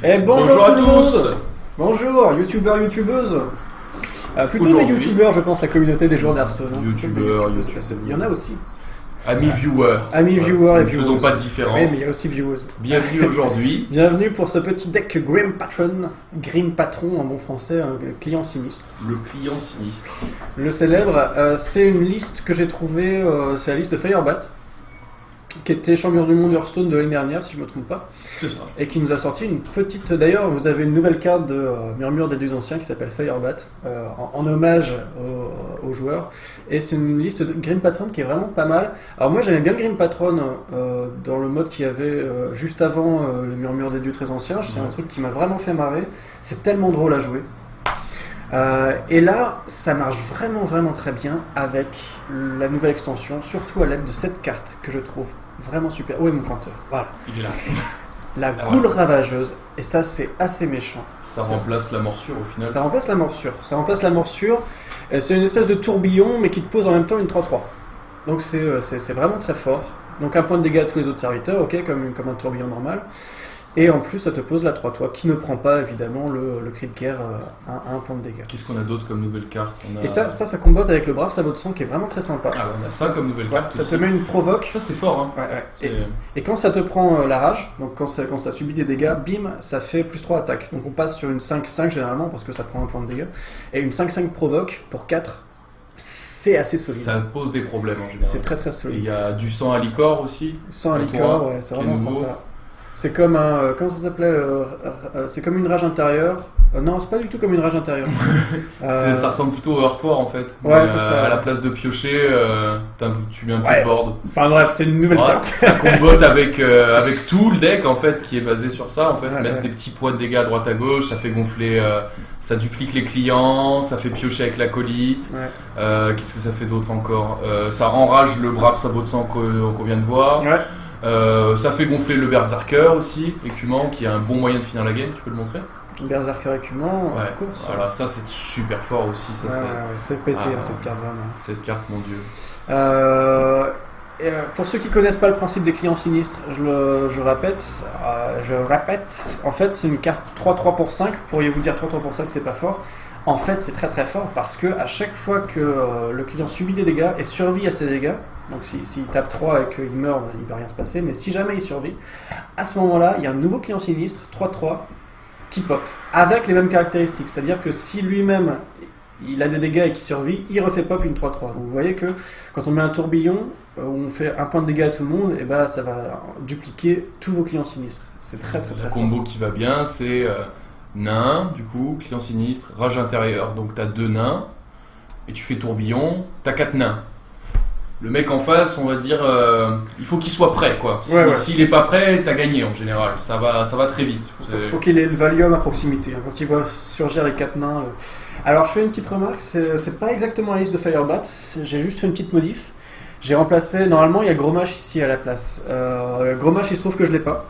Et Bonjour à tout le tous. monde. Bonjour, youtubeurs, youtubeuses. Plutôt des Aujourd'hui- youtubeurs, je pense, la communauté des joueurs d'Hearthstone. hein. Youtubeurs, Plutôt des youtubeurs. Il y en a aussi. Amis viewers. Amis viewers et Nous viewers. faisons pas de différence. Oui, mais il y a aussi viewers. Bienvenue aujourd'hui. Bienvenue pour ce petit deck Grim Patron en bon français, un client sinistre. Le client sinistre. Le célèbre, c'est une liste que j'ai trouvée, c'est la liste de Firebat, qui était champion du monde Hearthstone de l'année dernière, si je ne me trompe pas. C'est ça. Et qui nous a sorti une petite... D'ailleurs, vous avez une nouvelle carte de Murmure des Dieux Anciens qui s'appelle Firebat, en hommage aux joueurs. Et c'est une liste de Grim Patron qui est vraiment pas mal. Alors moi, j'aimais bien le Grim Patron dans le mode qu'il y avait juste avant le Murmure des Dieux très anciens. C'est un truc qui m'a vraiment fait marrer. C'est tellement drôle à jouer. Et là, ça marche vraiment très bien avec la nouvelle extension, surtout à l'aide de cette carte que je trouve vraiment super. Où est mon pointeur? Voilà. Il est là. La Goule Ravageuse, et ça c'est assez méchant. Ça remplace la morsure au final. Ça remplace la morsure. C'est une espèce de tourbillon, mais qui te pose en même temps une 3-3. Donc c'est vraiment très fort. Donc un point de dégâts à tous les autres serviteurs, ok, comme un tourbillon normal. Et en plus, ça te pose la 3-3, qui ne prend pas évidemment le cri de guerre à un point de dégâts. Qu'est-ce qu'on a d'autre comme nouvelle carte? On a... Et ça combote avec le Brave Sabot de Sang qui est vraiment très sympa. Ah, on a ça comme nouvelle carte. Ça aussi. te met une provoque. Ça c'est fort, hein. Ouais. C'est- Et quand ça te prend la rage, donc quand ça subit des dégâts, bim, ça fait plus 3 attaques. Donc on passe sur une 5-5 généralement parce que ça prend un point de dégâts. Et une 5-5 provoque pour 4, c'est assez solide. Ça pose des problèmes en général. C'est très Et il solide. y a du sang à licor aussi. Sans un un liqueur, toit ouais, c'est qui est vraiment nouveau. sympa. C'est comme un. Comment ça s'appelait c'est comme une rage intérieure. Non, c'est pas du tout comme une rage intérieure. Ça ressemble plutôt au heurtoir en fait. Ouais, Mais, c'est ça. À la place de piocher, tu mets un peu Ouais. de board. Enfin bref, c'est une nouvelle Ouais, carte. ça combote avec tout le deck en fait qui est basé sur ça en fait. Ouais, Mettre ouais. des petits points de dégâts à droite à gauche, ça fait gonfler, ça duplique les clients, ça fait piocher avec l'acolyte. Ouais. Qu'est-ce que ça fait d'autre encore? Ça enrage le brave sabot de sang qu'on vient de voir. Ouais. Ça fait gonfler le berserker aussi, écumant, qui a un bon moyen de finir la game. Tu peux le montrer? Berserker écumant, Ouais. of course. Voilà, ça c'est super fort aussi. Ça, Ouais, c'est pété Ah. cette carte vraiment. cette carte, mon dieu. Pour ceux qui connaissent pas le principe des clients sinistres, je répète, en fait c'est une carte 3-3 pour 5, pourriez-vous dire 3-3 pour 5 c'est pas fort. En fait c'est très fort parce que à chaque fois que le client subit des dégâts et survit à ces dégâts, donc s'il tape 3 et qu'il meurt, il va rien se passer, mais si jamais il survit, à ce moment-là il y a un nouveau client sinistre, 3-3, qui pop, avec les mêmes caractéristiques, c'est-à-dire que si lui-même il a des dégâts et qu'il survit, il refait pop une 3-3. Donc vous voyez que quand on met un tourbillon, où on fait un point de dégâts à tout le monde, et ben ça va dupliquer tous vos clients sinistres. C'est très La fort. combo qui va bien, c'est nain, du coup, client sinistre, rage intérieure. Donc t'as 2 nains, et tu fais tourbillon, t'as 4 nains. Le mec en face, on va dire, il faut qu'il soit prêt, quoi. Ouais. S'il est pas prêt, t'as gagné en général. Ça va très vite. Faut qu'il ait le Valium à proximité, hein, quand il voit surgir les 4 nains. Alors je fais une petite remarque, c'est pas exactement la liste de Firebat, j'ai juste fait une petite modif. J'ai remplacé, normalement il y a Grommash ici à la place. Grommash il se trouve que je l'ai pas.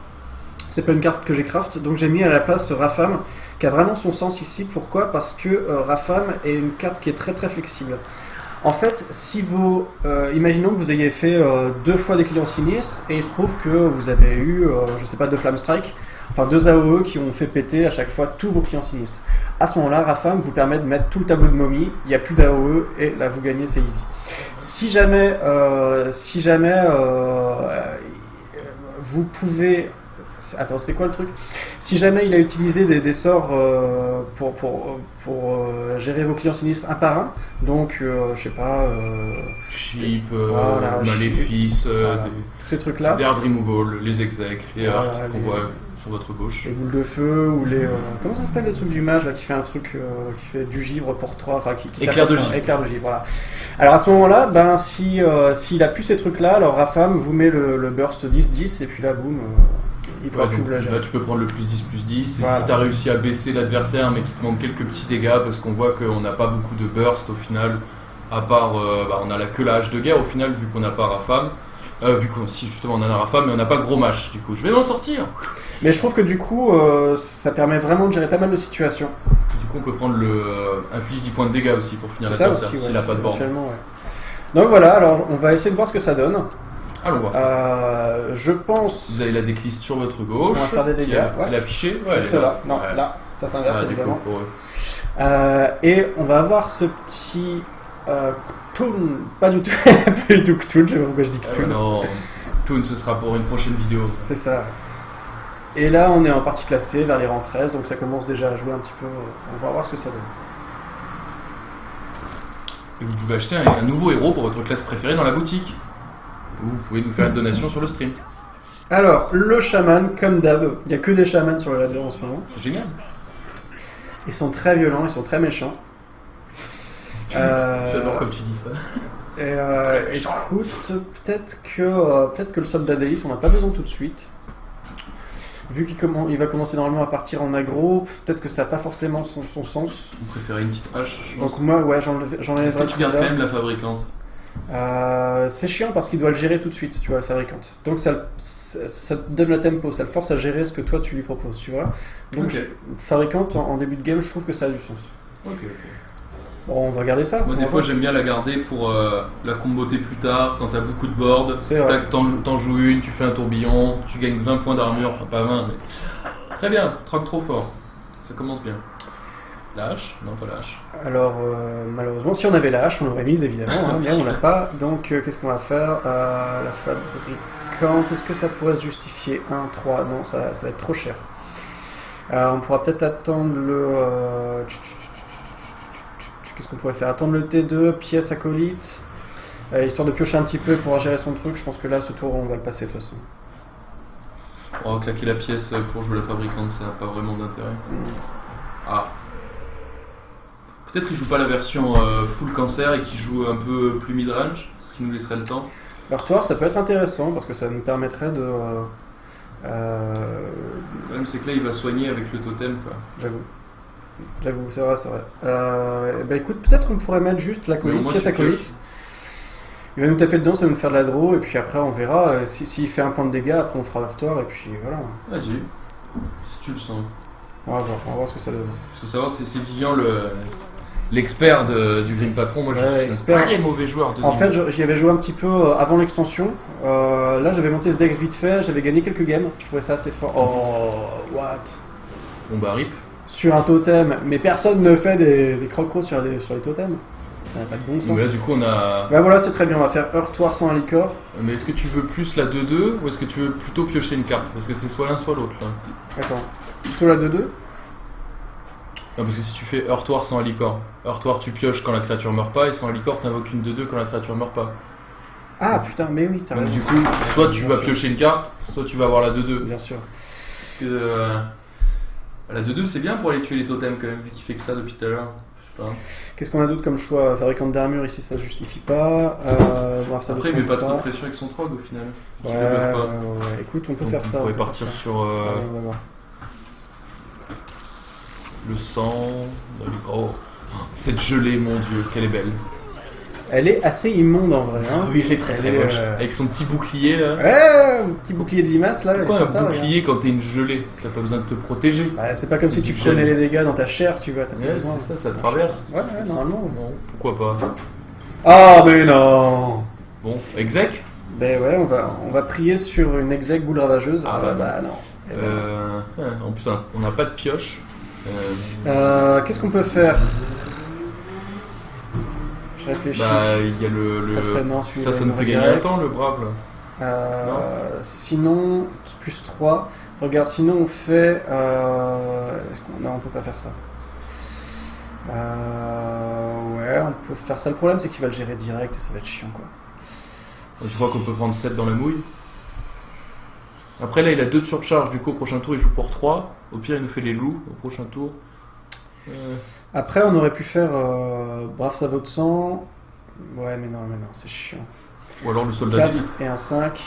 C'est pas une carte que j'ai craft, donc j'ai mis à la place Rafam, qui a vraiment son sens ici. Pourquoi? Parce que Rafam est une carte qui est très flexible. En fait, si vous, imaginons que vous ayez fait 2 fois des clients sinistres, et il se trouve que vous avez eu, je sais pas, 2 Flame Strike, enfin 2 AOE qui ont fait péter à chaque fois tous vos clients sinistres. À ce moment-là, Rafam vous permet de mettre tout le tableau de momie, il n'y a plus d'AOE, et là vous gagnez, c'est easy. Si jamais vous pouvez... Attends, c'était quoi le truc? Si jamais il a utilisé des sorts pour gérer vos clients sinistres un par un, donc je sais pas, Chip, Voilà, Maléfice, voilà. tous ces trucs-là, des hard removal, les execs, les hearts Voilà, qu'on les- voit sur votre gauche. les boules de feu ou les... comment ça s'appelle le truc du mage là, qui fait un truc, qui fait du givre pour 3, enfin qui Éclair tape- de givre. Éclair de givre, voilà. Alors à ce moment-là, ben s'il a plus ces trucs-là, alors Rafam vous met le burst 10-10 et puis là boum, il pourra Ouais, plus donc vous la gérer. là tu peux prendre le +10/+10 et Voilà. si tu as réussi à baisser l'adversaire mais qu'il te manque quelques petits dégâts parce qu'on voit qu'on n'a pas beaucoup de burst au final, à part on a que la hache de guerre au final vu qu'on n'a pas Rafam, vu qu'on si justement on en a Rafam mais on n'a pas Grommash, du coup je vais m'en sortir. Mais je trouve que du coup, ça permet vraiment de gérer pas mal de situations. Du coup on peut prendre le inflige 10 points de dégâts aussi pour finir C'est ça l'adversaire aussi, s'il ouais, n'a pas de borne. éventuellement, ouais. Donc voilà, alors on va essayer de voir ce que ça donne. Allons voir ça. Je pense. Vous avez la decklist sur votre On gauche. va faire des dégâts. Elle est affichée. Juste là. Non, là. Ça s'inverse évidemment. Pour eux. Et on va avoir ce petit Cthulhu. Pas du tout. Pas du tout Cthulhu. Je sais pas pourquoi je dis Cthulhu. Non, Toon, ce sera pour une prochaine vidéo. C'est ça. Et là, on est en partie classée vers les rangs 13, donc ça commence déjà à jouer un petit peu. On va voir ce que ça donne. Et vous pouvez acheter un nouveau héros pour votre classe préférée dans la boutique. Ou vous pouvez nous faire une donation sur le stream. Alors, le chaman, comme d'hab, il n'y a que des chamans sur le ladder en ce moment. C'est génial. Ils sont très violents, ils sont très méchants. J'adore comme tu dis ça. Écoute, peut-être que le soldat d'élite, on n'a pas besoin tout de suite. Vu qu'il va commencer normalement à partir en aggro, peut-être que ça n'a pas forcément son sens. Vous préférez une petite hache, je pense. Donc moi, ouais, j'en Est-ce que laisserai tu gardes quand même la fabricante? C'est chiant parce qu'il doit le gérer tout de suite, tu vois, la fabricante. Donc ça te donne le tempo, ça le force à gérer ce que toi tu lui proposes, tu vois. Donc Ok. fabricante, en début de game, je trouve que ça a du sens. Ok. Bon, on va regarder ça. Moi, on des va fois, voir. j'aime bien la garder pour la comboter plus tard, quand t'as beaucoup de board. C'est vrai. Tac, t'en joues une, tu fais un tourbillon, tu gagnes 20 points d'armure, enfin pas 20, mais. Très bien, troc trop fort. Ça commence bien. La hache? Non, pas la hache. Alors, malheureusement, si on avait la hache, on l'aurait mise évidemment, hein, mais on l'a pas. Donc, qu'est-ce qu'on va faire? La fabricante, est-ce que ça pourrait se justifier 1, 3? Non, ça va être trop cher. On pourra peut-être attendre le. Qu'est-ce qu'on pourrait faire? Attendre le T2, pièce acolyte, histoire de piocher un petit peu pour gérer son truc. Je pense que là, ce tour, on va le passer de toute façon. On va claquer la pièce pour jouer la fabricante, ça n'a pas vraiment d'intérêt. Ah. Peut-être il joue pas la version full cancer et qu'il joue un peu plus mid-range, ce qui nous laisserait le temps. L'heurtoir, ça peut être intéressant parce que ça nous permettrait de. Le problème c'est que là il va soigner avec le totem quoi. J'avoue, c'est vrai, c'est vrai. Bah écoute, peut-être qu'on pourrait mettre juste Mais au l'acolyte, moins, pièce tu acolyte. pioches. Il va nous taper dedans, ça va nous faire de la draw, et puis après on verra. S'il fait un point de dégâts, après on fera l'heurtoir, et puis voilà. Vas-y, si tu le sens. On va voir ce que ça donne. Il faut savoir, c'est Vivian l'expert du Grim Patron. Moi je Ouais, suis expert. un très mauvais joueur de En fait, j'y avais joué un petit peu avant l'extension. Là, j'avais monté ce deck vite fait, j'avais gagné quelques games. Je trouvais ça assez fort. Oh, what? Bon bah rip. Sur un totem, mais personne ne fait des crocros sur les totems. Ça n'a pas de bon sens. Mais là du coup on a... Bah voilà, c'est très bien, on va faire heurtoir sans un licor. Mais est-ce que tu veux plus la 2-2 ou est-ce que tu veux plutôt piocher une carte? Parce que c'est soit l'un soit l'autre là. Attends, plutôt la 2-2. Non, parce que si tu fais heurtoir sans un licor, heurtoir tu pioches quand la créature meurt pas et sans un licor t'invoques une 2-2 quand la créature meurt pas. Ah putain, mais oui, t'as Donc raison. du coup, soit tu Bien vas sûr. piocher une carte, soit tu vas avoir la 2-2. Bien sûr. Parce que la 2-2 c'est bien pour aller tuer les totems quand même, vu qu'il fait que ça depuis tout à l'heure. Je sais pas. Qu'est-ce qu'on a d'autre comme choix? Fabricante d'armure ici, ça se justifie pas. Bref, ça Après il met pas trop de pression avec son trog au final. Ouais, Il le buff pas. ouais, écoute, on peut Donc, faire on ça. pourrait on peut partir faire ça. sur Allez, on va voir. le sang. Oh, cette gelée, mon dieu, qu'elle est belle. Elle est assez immonde en vrai. Hein. Oui, elle est très très Elle est, moche. Avec son petit bouclier là. Ouais, un petit bouclier de limace là. Pourquoi elle est un sympa, bouclier quand t'es une gelée? T'as pas besoin de te protéger. Bah, c'est pas comme si Du tu gel. prenais les dégâts dans ta chair, tu vois. t'as pas Ouais, besoin. c'est ça te traverse. Ouais, normalement. Non, pourquoi pas. Ah, mais non! Bon, exec. Ben ouais, on va prier sur une exec boule ravageuse. Ah, bah, non. En plus, on n'a pas de pioche. Qu'est-ce qu'on peut faire? Je réfléchis. Bah, il y a le. Ça ferait non, celui-là, ça il nous fait m'aurait gagner un direct. temps, le brave là. Sinon, plus 3. Regarde, sinon on fait. Est-ce qu'on... Non, on peut pas faire ça. Ouais, on peut faire ça. Le problème, c'est qu'il va le gérer direct et ça va être chiant quoi. Tu crois qu'on peut prendre 7 dans la mouille? Après, là, il a 2 de surcharge. Du coup, au prochain tour, il joue pour 3. Au pire, il nous fait les loups au prochain tour. Après, on aurait pu faire Brave Sabot de sang. Ouais, mais non, c'est chiant. Ou alors le soldat 4 d'élite. et un 5.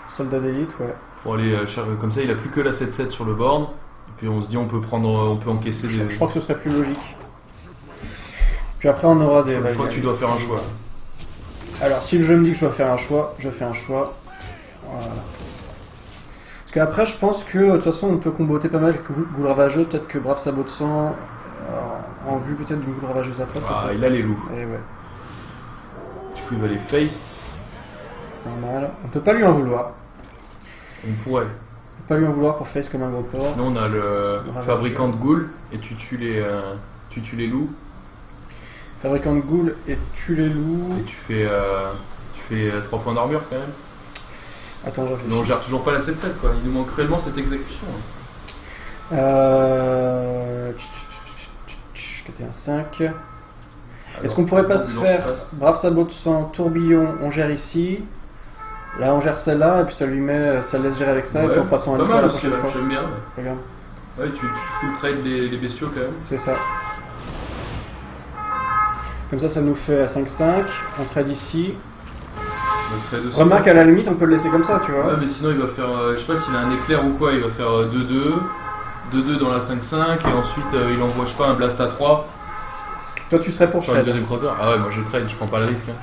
Soldat d'élite, ouais. Pour aller comme ça, il a plus que la 7-7 sur le board. Et puis on se dit, on peut encaisser Je des. crois que ce serait plus logique. Puis après, on aura des. Je crois que tu dois faire un choix. Alors, si le jeu me dit que je dois faire un choix, je fais un choix. Voilà. Parce qu'après, je pense que de toute façon, on peut comboter pas mal avec Goule Ravageuse. Peut-être que Brave Sabot de sang, en vue peut-être d'une Goule Ravageuse après. Ça Ah, peut... il a les loups. Et ouais. Du coup, il va les face. Normal. On peut pas lui en vouloir. On pourrait. On peut pas lui en vouloir pour face comme un gros porc. Sinon, on a le fabricant de ghouls et tu tues les loups Fabricant de ghouls et tue les loups. et tu fais 3 points d'armure quand même. Attends, je Mais on réfléchis. gère toujours pas la 7-7 quoi. Il nous manque cruellement cette exécution. Côté un 5. Alors, Est-ce qu'on pourrait pas se ambulance faire passe. brave sabot de sang, tourbillon, on gère ici. Là on gère celle-là et puis ça laisse gérer avec ça et Ouais, puis on fera son pas alpha mal la aussi, prochaine ouais, fois. j'aime bien. Ouais, Regarde, ouais tu full trade les bestiaux quand même. c'est ça. Comme ça nous fait à 5-5. On trade ici. Le trade aussi. Remarque à la limite on peut le laisser comme ça, tu vois. Ouais, mais sinon il va faire, je sais pas s'il a un éclair ou quoi, il va faire 2-2, 2-2 dans la 5-5 et ensuite il envoie, je sais pas, un blast à 3. Toi tu serais pour Sur une trade. deuxième croqueur. Ah ouais, moi je trade, je prends pas le risque. Hein.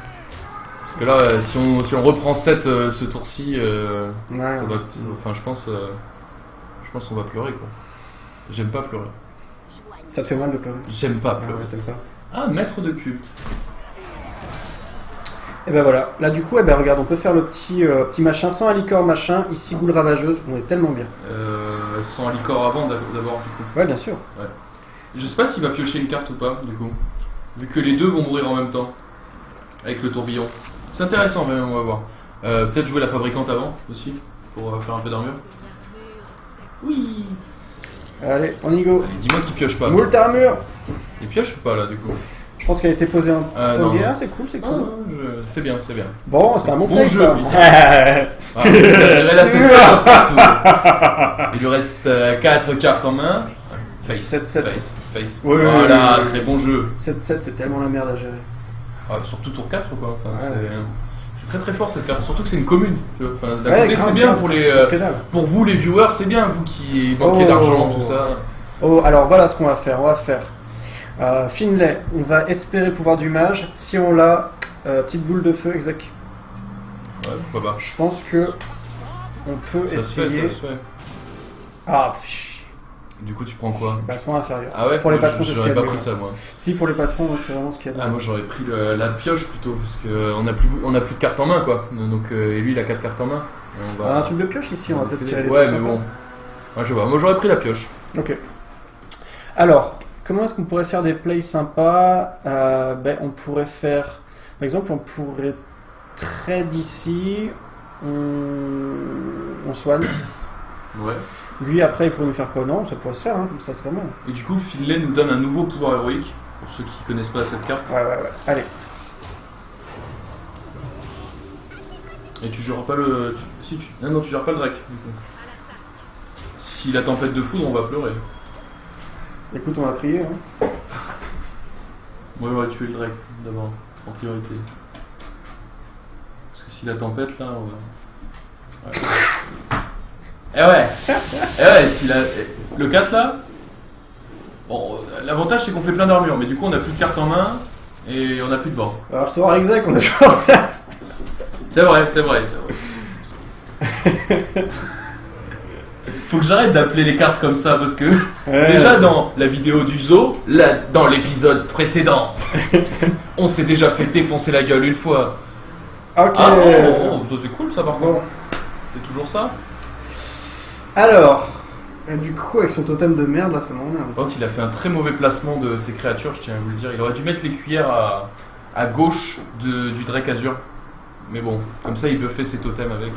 Parce que là, si on reprend 7 ce tour-ci, Ouais, ça ouais. va, enfin je pense qu'on va pleurer quoi. J'aime pas pleurer. Ça te fait mal de pleurer. J'aime pas Ah pleurer. ouais, t'aimes pas. Ah, maître de cube. Et ben voilà, là du coup, regarde, on peut faire le petit machin sans alicor machin, ici boule ravageuse, on est tellement bien. Sans licor avant d'abord du coup. Ouais, bien sûr. Je sais pas s'il va piocher une carte ou pas du coup. Vu que les deux vont mourir en même temps. Avec le tourbillon. C'est intéressant mais on va voir. Peut-être jouer la fabricante avant aussi. Pour faire un peu d'armure. Oui. Allez, on y go. Allez, dis-moi qu'il pioche pas. Moule ta armure. Il pioche ou pas là du coup? Je pense qu'elle a été posée en non, premier. non. Ah, c'est cool, c'est Ah, cool. c'est bien, c'est bien. Bon, c'était un bon Bon play, jeu, ça. oui. Ah, je dirais la 7 tour. Il lui reste 4 cartes en main. Face, 7-7. face. Oui, Voilà, oui, oui. très bon jeu. 7-7, c'est tellement la merde à gérer. Ah, surtout tour 4 quoi. Enfin, Ouais. c'est très très fort cette carte, surtout que c'est une commune. tu vois. Enfin, d'un Ouais, côté grave, c'est bien grave, pour c'est- les, c'est que dalle. pour vous les viewers, c'est bien vous qui manquez Oh. d'argent, tout ça. Oh, alors voilà ce qu'on va faire. Finlay, on va espérer pouvoir du mage. Si on l'a, petite boule de feu, exact. Ouais, pourquoi pas. Je pense que on peut Ça se fait, essayer. ça se fait. Ah, fiche. Du coup tu prends quoi? Baston inférieur. Ah ouais, Pour les moi, patrons, c'est ce qu'il y j'aurais a de pas mieux. pris ça moi. Si, pour les patrons, c'est vraiment ce qu'il y a de Ah mieux. moi j'aurais pris la pioche plutôt parce que on a plus de cartes en main quoi. Donc et lui il a 4 cartes en main. On On a un truc de pioche ici, on va peut-être tirer les Ouais trucs mais sympas. bon. Ouais je vois. Moi j'aurais pris la pioche. Ok. Alors, comment est-ce qu'on pourrait faire des plays sympas? On pourrait faire... Par exemple, on pourrait trade ici, on soigne. Ouais. Lui, après, il pourrait nous faire quoi? Non, ça pourrait se faire, hein, comme ça, c'est pas mal. Et du coup Finlay nous donne un nouveau pouvoir héroïque pour ceux qui connaissent pas cette carte. Ouais. Allez. Et tu gères pas le. Non, tu gères pas le Drake. Du coup. Si la tempête de foudre, on va pleurer. Écoute, on va prier. Hein. Moi, j'aurais tué le Drake d'abord, en priorité. Parce que si la tempête, là, on va. Ouais. Eh ouais, si le 4 là. Bon, l'avantage c'est qu'on fait plein d'armure, mais du coup, on a plus de cartes en main et on a plus de bord. Alors, retour à exec, on a toujours ça. C'est vrai. Faut que j'arrête d'appeler les cartes comme ça parce que déjà dans la vidéo du zoo, là, dans l'épisode précédent, on s'est déjà fait défoncer la gueule une fois. Ok. Ah ça c'est cool ça par contre. Bon. C'est toujours ça. Alors, du coup, avec son totem de merde, là, ça m'emmerde. Par contre, il a fait un très mauvais placement de ses créatures, je tiens à vous le dire. Il aurait dû mettre les cuillères à gauche du Drake Azur. Mais bon, comme ça il buffait ses totems avec.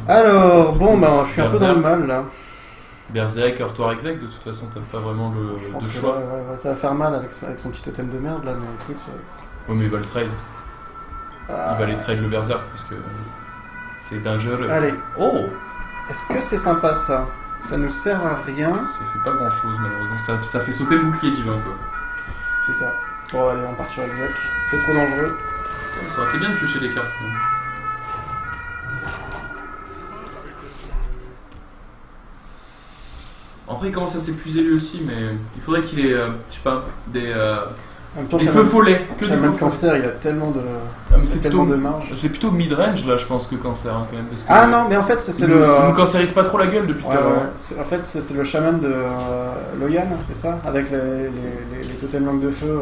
Alors, bon, ben, je suis un peu dans le Berserk. mal, là. Berserk, Heurtoir Exec, de toute façon, t'as pas vraiment Je le pense que choix. ouais, ça va faire mal avec son petit totem de merde, là, mais écoute... Ouais, mais il va le trade. Ah. Il va aller trade le Berserk parce que c'est dangereux. Allez, Oh, est-ce que c'est sympa, ça? Ça nous sert à rien. ça fait pas grand chose malheureusement. Ça fait sauter le bouclier divin quoi. C'est ça. Bon, allez, on part sur exec. C'est trop dangereux. Ça aurait été bien de piocher des cartes. Quoi. Après, il commence à s'épuiser lui aussi, mais il faudrait qu'il ait, je sais pas, des En même temps, feux follets. Que des Shaman feux follets. Cancer, il a tellement de, Ah, mais c'est tellement plutôt, de marge. c'est plutôt mid-range là, je pense, que Cancer hein, quand même. Parce que Ah non, mais en fait, c'est il le... nous cancérise pas trop la gueule depuis tout Ouais, à l'heure. ouais. En fait, c'est le chaman de Loyan, c'est ça? Avec les totems langue de feu.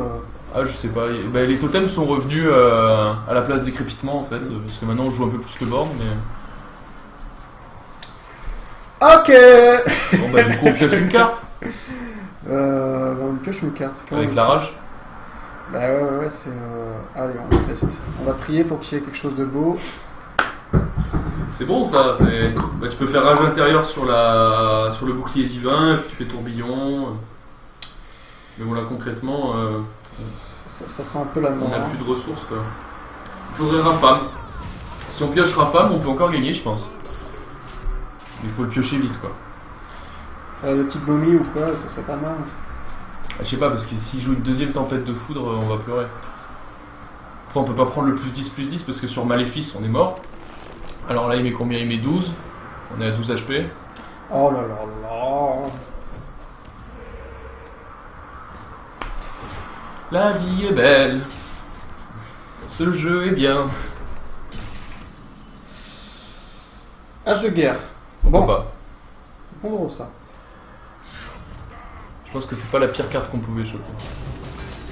Ah, je sais pas. Bah, les totems sont revenus à la place des crépitements en fait, parce que maintenant on joue un peu plus le board, mais. Ok. Bon, bah, du coup, on pioche une carte On pioche une carte. Comment avec on la fait rage. Bah ouais, c'est. Allez, on teste. On va prier pour qu'il y ait quelque chose de beau. C'est bon ça. Bah, tu peux faire rage intérieur sur le bouclier divin, et puis tu fais tourbillon. Mais bon, là concrètement, Ça sent un peu la on mort. n'a plus de ressources quoi. Il faudrait Rafam. Si on pioche Rafam, on peut encore gagner, je pense. Mais il faut le piocher vite quoi. Faire des petites momies ou quoi, ça serait pas mal. Ah, je sais pas, parce que s'il joue une deuxième tempête de foudre, on va pleurer. Après, on peut pas prendre le +10/+10 parce que sur Maléfice, on est mort. Alors là, il met combien? Il met 12. On est à 12 HP. Oh là là là. La vie est belle. Ce jeu est bien. Hache de guerre. Bon, Bon, bah, en gros ça. je pense que c'est pas la pire carte qu'on pouvait choper.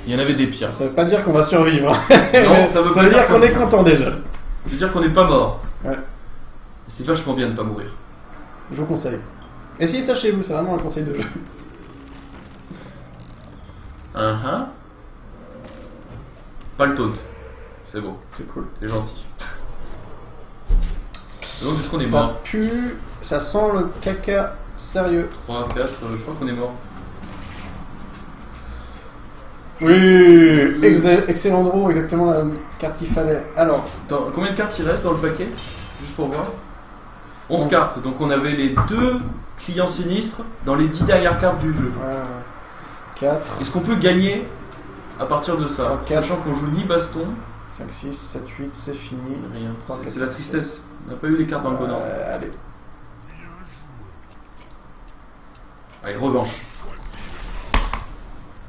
Il y en avait des pires. Ça veut pas dire qu'on va survivre. Non, ça veut pas dire qu'on comme est ça. content déjà. Ça veut dire qu'on n'est pas mort. Ouais. C'est vachement bien de pas mourir. Je vous conseille. Essayez ça chez vous, c'est vraiment un conseil de jeu. Pas le taunt. C'est beau. C'est cool. C'est gentil. Donc, est-ce qu'on est Ça mort? pue, ça sent le caca sérieux. 3, 4, je crois qu'on est mort. Oui, excellent draw, exactement la carte qu'il fallait. Alors, Combien de cartes il reste dans le paquet? Juste pour voir. 11 11. cartes. Donc on avait les 2 clients sinistres dans les 10 dernières cartes du jeu. 4, Est-ce qu'on peut gagner à partir de ça? Ok. Sachant qu'on joue ni baston, 5, 6, 7, 8, c'est fini. rien. 3, C'est la tristesse. On n'a pas eu les cartes dans le bon ordre. Allez. Allez, revanche.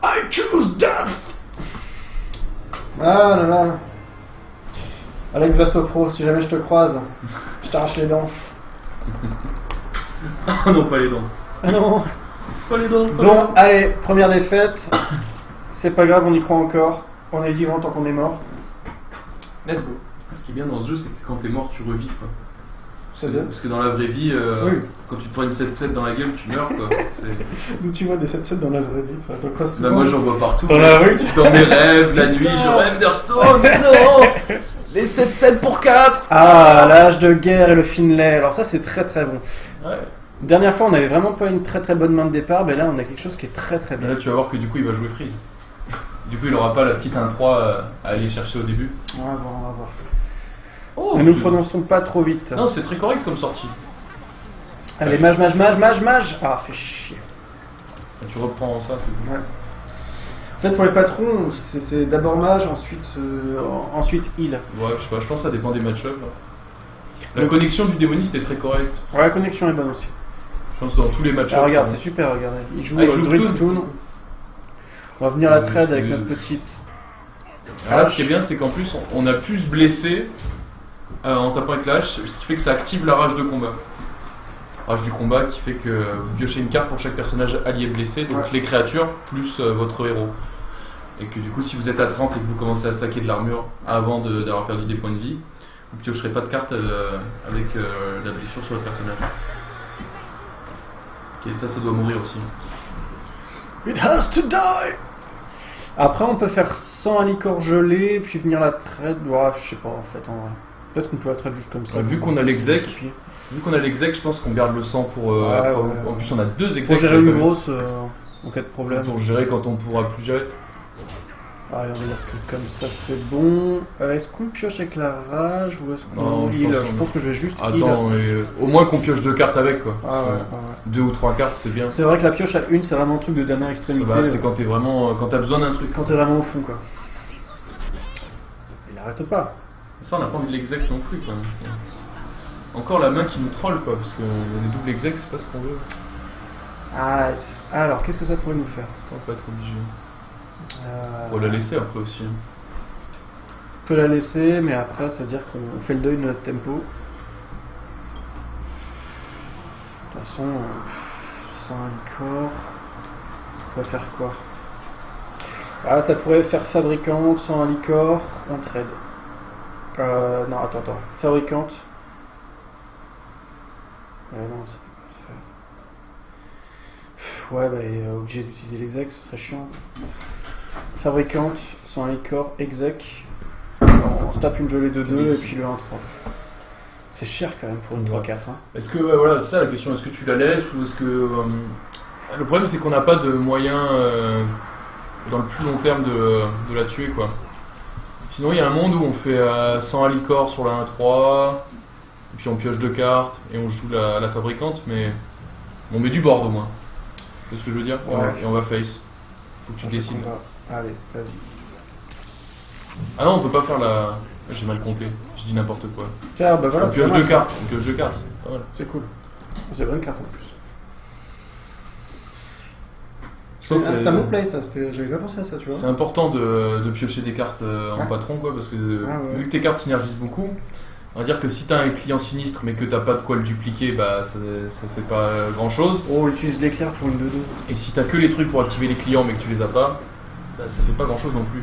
I choose death. Ah là là. Alex Vassopro, si jamais je te croise, je t'arrache les dents. Ah non, pas les dents. Ah non. Pas les dents. Bon, allez, première défaite. C'est pas grave, on y croit encore. On est vivant tant qu'on est mort. Let's go. Ce qui est bien dans ce jeu, c'est que quand t'es mort, tu revis. Quoi. C'est bien. Parce que dans la vraie vie, Oui. quand tu te prends une 7-7 dans la gueule, tu meurs. Quoi. D'où tu vois des 7-7 dans la vraie vie, toi? T'en crois Bah, souvent? moi, j'en vois partout. Dans la rue, Dans mes rêves, la nuit, Putain. je rêve d'Hearthstone. Non. Les 7-7 pour 4. Ah, l'âge de guerre et le Finlay. Alors ça, c'est très très bon. Ouais. Dernière fois, on avait vraiment pas une très très bonne main de départ, mais là, on a quelque chose qui est très très Mais bien. là, tu vas voir que du coup, il va jouer freeze. Du coup, il aura pas la petite 1-3 à aller chercher au début. On va voir, on va voir. Oh, Ne nous prononçons pas trop vite. Non, c'est très correct comme sortie. Allez, mage, mage, mage, mage, mage. Ah, fait chier. Tu reprends ça. tu- Ouais. En fait, pour les patrons, c'est d'abord mage, ensuite heal. Ouais, je sais pas, je pense que ça dépend des match-ups. là. La Donc- connexion du démoniste est très correcte. Ouais, la connexion est bonne aussi. Je pense que dans tous les match-ups. Ah, regarde, ça- c'est super, regardez. Il joue, Ah, il joue Druid Toon. Toon. On va venir la trade avec Euh, notre petite. Alors là, ce qui est bien, c'est qu'en plus, on a pu se blesser en tapant avec la hache, ce qui fait que ça active la rage de combat. Rage du combat qui fait que vous piochez une carte pour chaque personnage allié blessé, donc Ouais. les créatures plus votre héros. Et que du coup, si vous êtes à 30 et que vous commencez à stacker de l'armure avant d'avoir perdu des points de vie, vous piocherez pas de carte avec la blessure sur votre personnage. Ok, ça doit mourir aussi. It has to die! Après, on peut faire 100 alicor gelé, puis venir la trade. Ouais, je sais pas en fait, en vrai. Peut-être qu'on peut la trade juste comme ça. Vu qu'on a l'exec, Puis, Vu qu'on a l'exec, je pense qu'on garde le sang pour. Ouais, après, ouais. En plus, on a 2 execs. pour gérer j'avais une pas vu. grosse en cas de problème. Pour gérer quand on pourra plus gérer. Allez, on va dire que comme ça c'est bon. Est-ce qu'on pioche avec la rage ou est-ce qu'on Non, je heal? pense Je qu'on- pense que je vais juste heal. Attends, au moins qu'on pioche 2 cartes avec quoi. Ah ouais, ouais. 2 ou 3 cartes, c'est bien. C'est vrai que la pioche à une, c'est vraiment un truc de dernière Ça extrémité. va, c'est quand t'es vraiment. Quand t'as besoin d'un truc. Quand t'es vraiment au fond, quoi. Il arrête pas. Ça, on n'a pas envie de l'exec non plus quoi. Encore la main qui nous troll quoi, parce que les doubles exec, c'est pas ce qu'on veut. Arrête. Alors, qu'est-ce que ça pourrait nous faire? Parce qu'on va pas être obligé. On Faut la laisser après aussi. peut la laisser, mais après, ça veut dire qu'on fait le deuil de notre tempo. De toute façon, sans un corps, ça pourrait faire quoi? Ah, ça pourrait faire fabricante sans un licor, on trade. Non, attends. Fabricante. Non, ça peut pas le faire. Ouais, obligé d'utiliser l'exec, ce serait chiant. Fabricante sans un licor, exec. On se tape une gelée de 2 et puis le 1-3. C'est cher quand même pour une 3-4. Hein. Est-ce que, voilà, c'est ça la question, est-ce que tu la laisses ou est-ce que... Le problème c'est qu'on n'a pas de moyen dans le plus long terme de la tuer quoi. Sinon il y a un monde où on fait 100 à licor sur la 1-3, et puis on pioche 2 cartes et on joue la fabricante, mais on met du board au moins. C'est ce que je veux dire. Ouais. Et on va face. Faut que tu décides. Allez, vas-y. Ah non, on peut pas faire la... J'ai mal compté, je dis n'importe quoi. Tiens, bah voilà. On pioche 2 cartes, Pas mal. C'est cool. C'est une bonne carte en plus. C'est un bon play ça, j'avais pas pensé à ça, tu vois. C'est important de piocher des cartes en patron quoi, parce que vu que tes cartes synergisent beaucoup, on va dire que si t'as un client sinistre mais que t'as pas de quoi le dupliquer, bah ça fait pas grand chose. Oh, on utilise l'éclair pour une 2-2. Et si t'as que les trucs pour activer les clients mais que tu les as pas, bah ça fait pas grand chose non plus.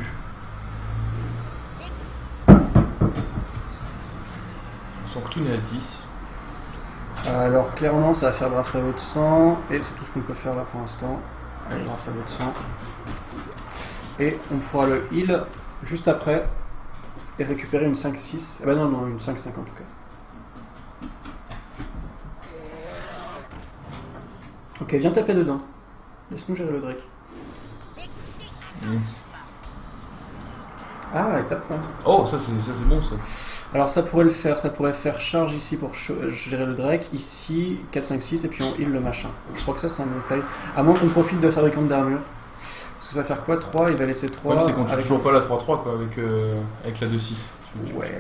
Son Cthulhu est à 10. Alors clairement ça va faire Brasse à votre sang, et c'est tout ce qu'on peut faire là pour l'instant. Allez, Brasse à votre sang. Et on pourra le heal juste après et récupérer une 5-6. Ah bah non, une 5-5 en tout cas. Ok, viens taper dedans. Laisse-nous gérer le Drake. Ah, il tape pas. Oh, ça c'est bon ça. Alors ça pourrait le faire, ça pourrait faire charge ici pour gérer le Drake, ici 4-5-6 et puis on heal le machin. Je crois que ça c'est un bon play. À moins qu'on profite de fabricante d'armure. Parce que ça va faire quoi 3, il va laisser 3. Ouais, c'est quand tu toujours pas la 3-3 quoi, avec la 2-6. Ouais.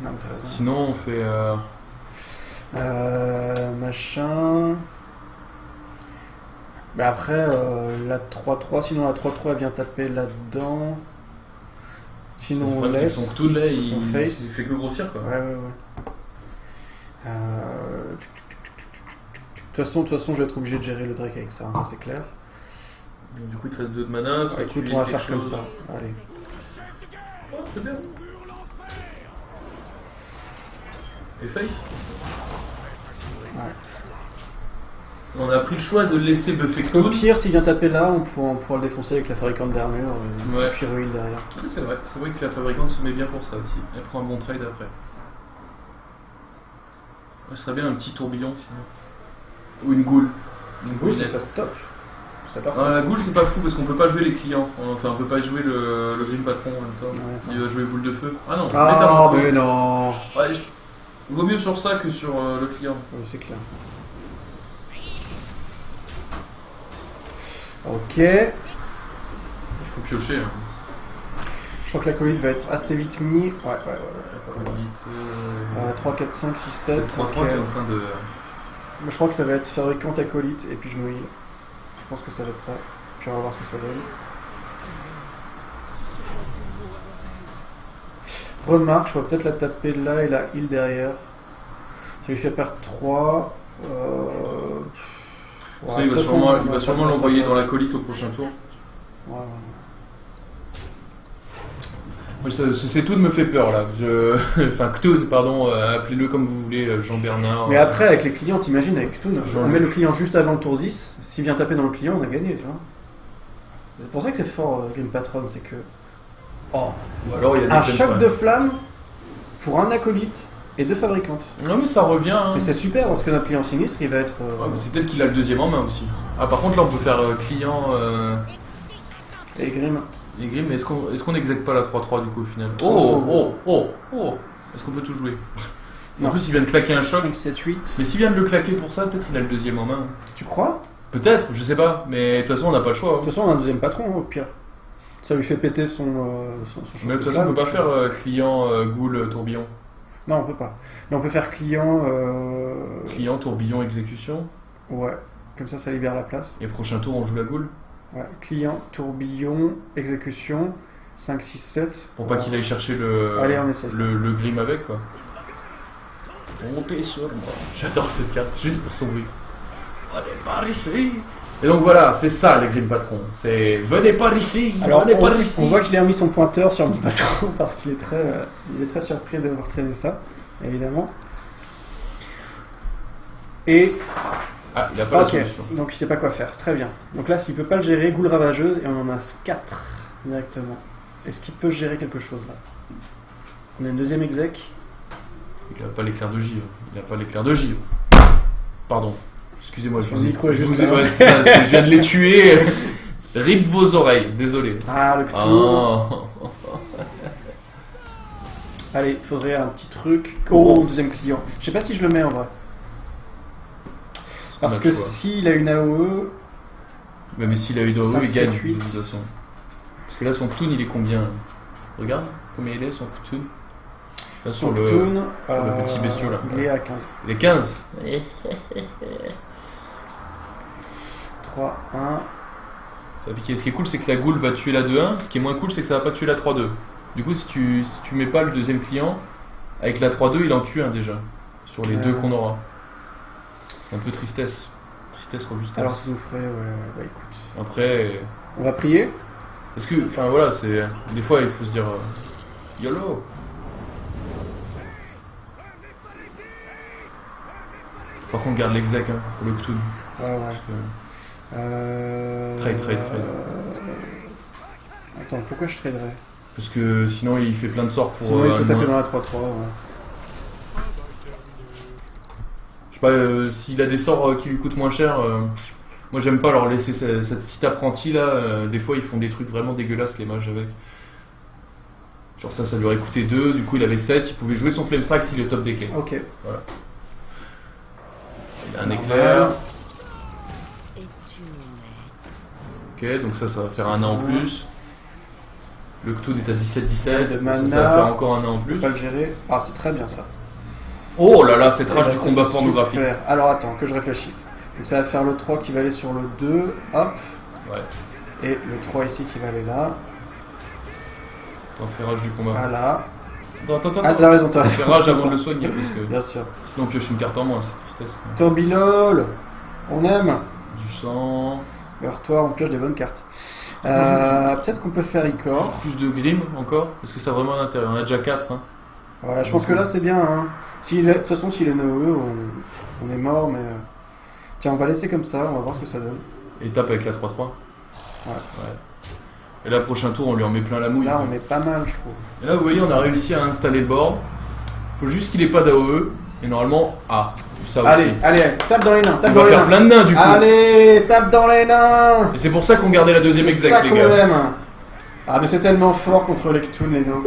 Non, mais t'as raison. Sinon on fait... Machin... Mais après, la 3-3, sinon la 3-3 elle vient taper là-dedans. Sinon on c'est laisse. que son Cthulhu là, il face. fait que grossir quoi. Ouais. De toute façon, je vais être obligé de gérer le Drake avec ça, hein, ça c'est clair. Du coup il te reste 2 de mana, soit Écoute, tu on va lis faire quelque comme chose. ça. Allez. Oh, c'est bien. Et face. Ouais. On a pris le choix de le laisser buffer Au Cthulhu. pire, s'il vient taper là, on pourra le défoncer avec la fabricante d'armure Ouais. et puis ruine derrière. Oui, c'est vrai que la fabricante se met bien pour ça aussi. Elle prend un bon trade après. Ouais, ce serait bien un petit tourbillon sinon. Ou une goule. Oui, ce serait top. Ce serait parfait. Non, la goule c'est pas fou parce qu'on peut pas jouer les clients. Enfin, on peut pas jouer le Grim Patron en même temps. Ouais, ça Il va jouer boule de feu. Ah non, Ah, métamorphose. mais non. Ouais, vaut mieux sur ça que sur le client. Oui, c'est clair. Ok. Il faut piocher. Hein. Je crois que la colite va être assez vite mis. Ouais. Acolyte, 3, 4, 5, 6, 7. c'est le 3-3 qui est en train de... Moi, je crois que ça va être fabricante acolyte et puis je me heal. Je pense que ça va être ça. Puis on va voir ce que ça donne. Remarque, je vais peut-être la taper là et la heal derrière. Ça lui fait perdre 3. Ça, il va sûrement l'envoyer dans l'acolyte au prochain tour. Ouais. Oui, c'est tout me fait peur là. Enfin, Cthulhu, pardon, appelez-le comme vous voulez, Jean-Bernard. Mais après, avec les clients, t'imagines, avec Cthulhu, Jean-Luc. on met le client juste avant le tour 10. S'il vient taper dans le client, on a gagné, tu vois. C'est pour ça que c'est fort, Game Patron, c'est que. Oh, Ou alors il y a des un flammes choc fans. de flamme pour un acolyte et 2 fabricantes. Non mais ça revient. Hein. Mais c'est super parce que notre client sinistre, il va être. Ouais, mais c'est peut-être qu'il a le deuxième en main aussi. Ah par contre là on peut faire client Et Grim. et Grim, mais est-ce qu'on exécute pas la 3-3 du coup au final? Oh. Est-ce qu'on peut tout jouer? En Non. plus il vient de claquer un choc. 5, 7, 8. Mais s'il vient de le claquer pour ça, peut-être qu'il a le deuxième en main. Tu crois? Peut-être, je sais pas, mais de toute façon on n'a pas le choix. De toute façon, on a un deuxième patron, au pire. Ça lui fait péter son choc Mais de de toute façon on flamme. peut pas faire client, goule, tourbillon. Non, on peut pas. Mais on peut faire client. Client, tourbillon, exécution. Ouais. Comme ça libère la place. Et prochain tour on joue la goule. Ouais. Client, tourbillon, exécution, 5, 6, 7. Pour pas qu'il aille chercher le, Allez, on essaie ça. le Grim avec quoi. Montez sur moi. J'adore cette carte, juste pour son bruit. Allez, par ici. Et donc voilà, c'est ça les Grim Patrons. C'est venez par ici, Alors, venez par ici. on voit qu'il a mis son pointeur sur mon patron parce qu'il est très surpris d'avoir traîné ça, évidemment. Et Ah, il a pas la ok, solution. donc il sait pas quoi faire, très bien. Donc là, s'il peut pas le gérer, Goule Ravageuse, et on en a 4 directement. Est-ce qu'il peut gérer quelque chose là? On a une deuxième exec. Il a pas l'éclair de givre. Il a pas l'éclair de givre. Pardon. Excusez-moi, je Son vous ai... micro est je juste vous ai- là. ouais, je viens de les tuer. Rip vos oreilles, désolé. Ah, le Cthulhu. Oh. Allez, il faudrait un petit truc. Oh, deuxième client. Je sais pas si je le mets en vrai. Parce On a que le choix. s'il a une AOE, Mais s'il a eu d'Oro, 5, il gagne 7, 8. de toute façon. Parce que là, son Cthulhu, il est combien? Regarde combien il est, son Cthulhu. Là, sur le petit bestiau, là. Il est à 15. Il est 15. 3, 1. Ça va piquer. Ce qui est cool, c'est que la goule va tuer la 2-1. Ce qui est moins cool, c'est que ça va pas tuer la 3-2. Du coup, si tu mets pas le deuxième client, avec la 3-2, il en tue un déjà. Sur les deux qu'on aura. Un peu tristesse. Tristesse, robustesse. Alors ça nous ferait, bah écoute. Après, On va prier. est-ce que. Enfin voilà, c'est. Des fois, il faut se dire. YOLO! Par contre, garde l'exec, hein, pour le Cthulhu. Ouais, ouais. Parce que, Trade. Attends, pourquoi je traderais? parce que sinon, il fait plein de sorts pour. Sinon il un peut taper moins. dans la 3-3, ouais. Je sais pas, s'il a des sorts qui lui coûtent moins cher, moi j'aime pas leur laisser cette petite apprentie là. Des fois ils font des trucs vraiment dégueulasses les mages avec. Genre ça lui aurait coûté 2, du coup il avait 7, il pouvait jouer son Flame Strike s'il est top decké. Ok. Il a un éclair. Et tu Ok, donc ça va faire un an en plus. Le Cthulhu est à 17-17, De donc mana. ça va faire encore un an en Je plus. peux pas le gérer. Ah, c'est très bien ça. Oh là là, cette rage Eh ben, du ça, combat c'est pornographique. super. Alors attends, que je réfléchisse. Donc ça va faire le 3 qui va aller sur le 2, hop. Ouais, Et le 3 ici qui va aller là. t'en fais rage du combat. Voilà. Attends. Ah, t'as raison, t'as raison. Fais rage avant de le soigner parce que Bien sûr. sinon on pioche une carte en moins, c'est tristesse. Quoi. Torbilol, on aime. Du sang. Vers toi, on pioche des bonnes cartes. Peut-être qu'on peut faire Icor. Plus de Grim encore. Est-ce que ça a vraiment un intérêt? On a déjà 4. Hein. Ouais, je pense que là c'est bien. Hein. De toute façon, s'il est NOE, on est mort, mais. Tiens, on va laisser comme ça, on va voir ce que ça donne. Et tape avec la 3-3. Ouais. Et là, prochain tour, on lui en met plein la mouille. Là, on est pas mal, je trouve. Et là, vous voyez, on a réussi à installer le board. Faut juste qu'il ait pas d'AOE. Et normalement, ça aussi. Allez, tape dans les nains, On tape dans va les faire nains. plein de nains du coup. Allez, tape dans les nains. Et c'est pour ça qu'on gardait la deuxième C'est exec, ça les qu'on gars. aime. Ah, mais c'est tellement fort contre les Cthulhu, les nains.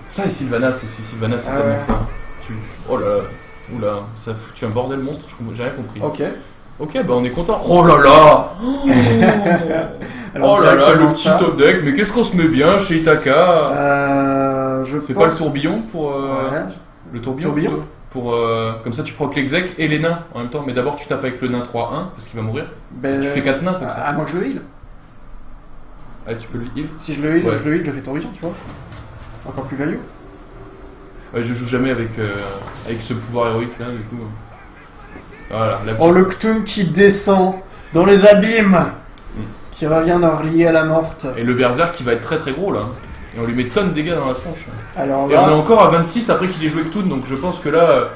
Ça et Sylvanas aussi. Sylvanas, c'est Ah tellement ouais. fort. Oh là là. Oula, ça a foutu un bordel monstre, j'ai rien compris. Ok. Ok, bah on est content. Oh là là. Alors, Oh là là, le directement petit ça. top deck. Mais qu'est-ce qu'on se met bien chez Itaka. Je Fais pense... pas le tourbillon pour. Ouais. Le tourbillon, Tourbillon. plutôt. Pour, comme ça tu prends que l'exec et les nains en même temps, mais d'abord tu tapes avec le nain 3-1 parce qu'il va mourir. Ben, Tu fais 4 nains comme ça. À moins que je le heal. Ah, tu peux le heal. Si je le heal, Ouais. je fais tourbillon, tu vois. Encore plus value. Ouais, je joue jamais avec ce pouvoir héroïque là, du coup. Voilà, la petite. Oh, le Cthulhu qui descend dans les abîmes, qui revient d'en relier à la morte. Et le berserk qui va être très très gros là. Et on lui met tonnes de dégâts dans la tronche. Alors Et on est là, encore à 26 après qu'il ait joué Cthulhu, donc je pense que là,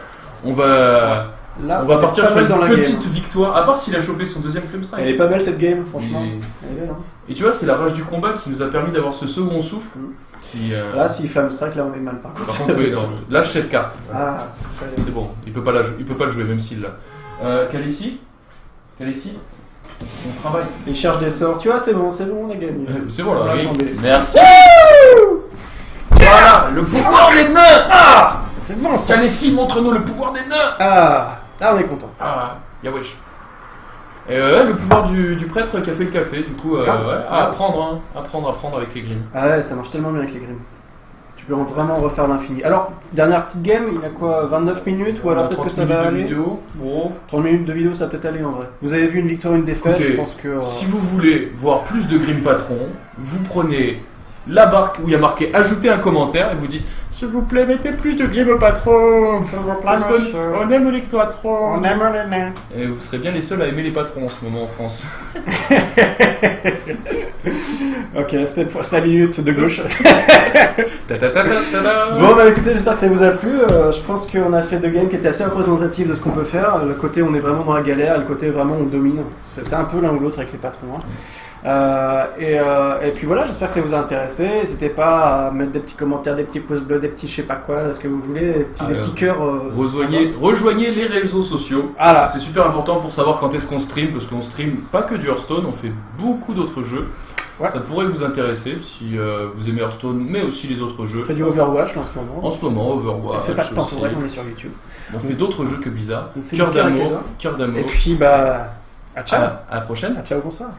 on va on est pas partir sur mal une dans la petite game. victoire. À part s'il a chopé son deuxième Flame Strike. Elle est pas belle cette game, franchement. Il- Elle est belle, hein. Et tu vois, c'est la rage du combat qui nous a permis d'avoir ce second souffle. Qui, Là, si Flamme Strike, là on est mal par contre. par contre, C'est oui, sûr. non, lâche cette carte. Ah, c'est très C'est bon, il peut pas le jouer même s'il l'a. Khaleesi, on travaille. Il cherche des sorts. Tu vois, c'est bon, on a gagné. C'est bon là, On oui. l'attendait. Merci. Voilà, le pouvoir des nains. Ah, C'est bon ça. Khaleesi, montre-nous le pouvoir des nains. Ah, là on est content. Ah, yawesh. Et le pouvoir du prêtre qui a fait le café, du coup, Ah, ouais, ah. à apprendre avec les grimes. Ah ouais, ça marche tellement bien avec les grims. Tu peux vraiment refaire l'infini. Alors, dernière petite game, il y a quoi, 29 minutes ou alors peut-être que ça va aller vidéo. Bon. 30 minutes de vidéo, ça va peut-être aller en vrai. Vous avez vu une victoire, une défaite, Écoutez, je pense que... Si vous voulez voir plus de Grim Patron, vous prenez la barre où il y a marqué ajouter un commentaire et vous dites s'il vous plaît mettez plus de game au patron. S'il vous plaît, Parce monsieur. qu'on aime les patrons. On aime les nains. Et vous serez bien les seuls à aimer les patrons en ce moment en France. Ok, c'était la minute de gauche. Ta ta ta ta ta ta. Bon bah écoutez, j'espère que ça vous a plu. Je pense qu'on a fait deux games qui étaient assez représentatifs de ce qu'on peut faire. Le côté on est vraiment dans la galère, le côté vraiment on domine. C'est un peu l'un ou l'autre avec les patrons. Hein. Et puis voilà, j'espère que ça vous a intéressé. N'hésitez pas à mettre des petits commentaires, des petits pouces bleus, des petits je sais pas quoi, ce que vous voulez, des petits cœurs. Rejoignez les réseaux sociaux. Voilà. C'est super important pour savoir quand est-ce qu'on stream, parce qu'on stream pas que du Hearthstone, on fait beaucoup d'autres jeux. Ouais. Ça pourrait vous intéresser si vous aimez Hearthstone, mais aussi les autres jeux. On fait du Overwatch là, en ce moment. En ce moment, On Overwatch. fait pas de temps aussi. pour elle, on est sur YouTube. On fait d'autres jeux que Blizzard. On fait Cœur du cœur avec les d'amour. doigts. Cœur d'amour. Et puis bah, à ciao. À la prochaine. À ciao, bonsoir.